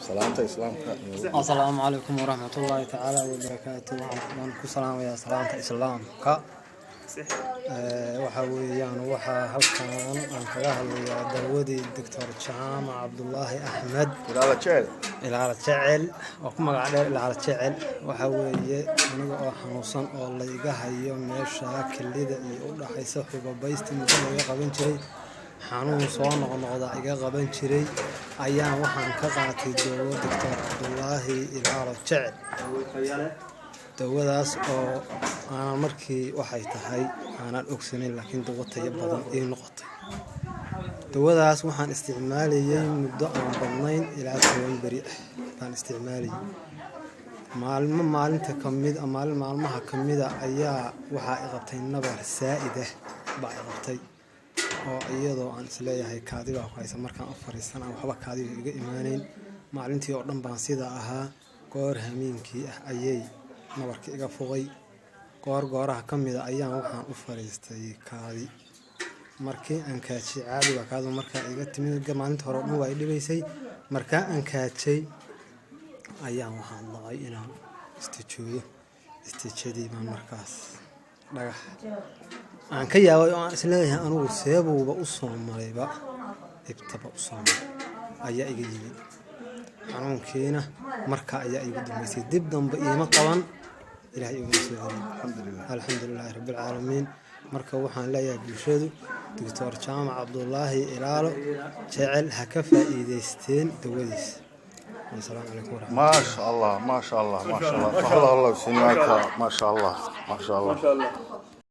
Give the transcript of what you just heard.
سلامة إسلام. السلام عليكم ورحمة الله تعالى وبركاته. وعليكم السلام يا سلامة إسلام وحويان وحا هلكان أن كلاه داودي الدكتور جامع عبد الله أحمد إلى تشعل وكما قاعد إلى تشعل وحوي أنا حنوصن الله يجاه يوم مشاكل لذا يقول حيسحب بيست مثل يقبل شيء حنون صون ونقضى يقبل شيء أيام وحن كقعتي داود الدكتور عبد الله إلى تشعل dawadaas oo aan markii waxay tahay aanan ogsanin laakiin dawatay badan ay noqotay dawadaas waxaan isticmaalayay muddo aan badnayn ilaa 10 bari baan isticmaalayay maalinta kamid maalmaha kamida ayaa waxa ay qabtay nabar saa'id ah baa qabtay oo iyadoo aan isleeyahay kaadiga ku haysan markaan afariisan waxba kaadiga iga iimaanayn maalintii oo dhan baan sida ahaa goor hamiinkii ah ayay nabarka iga fuqay gooraha kamida ayaan waxaan u fariistay kaadi markii aan kaajay caadiga kaadu marka iga timid maalinta hore oo way dhibaysay marka aan kaajay ayaan waxaan dhacay inaan istijadii baan markaas dhagax aan ka yaabay oo aan isleeyahay anigu seebuuba u soo marayba ibtaba u soo maray ayaa iga yimid xanuunkiina marka ayaa igu dambeysay dib dambe iima qaban إلهي الحمد لله رب العالمين مركب وحنا لا يبلشوا دكتور جامع عبد الله إلاله جعل هكفى إيديستين دوليس. السلام عليكم ورحمة الله. ما شاء الله ما شاء الله ما شاء الله الله سمعك ما شاء الله ما شاء الله.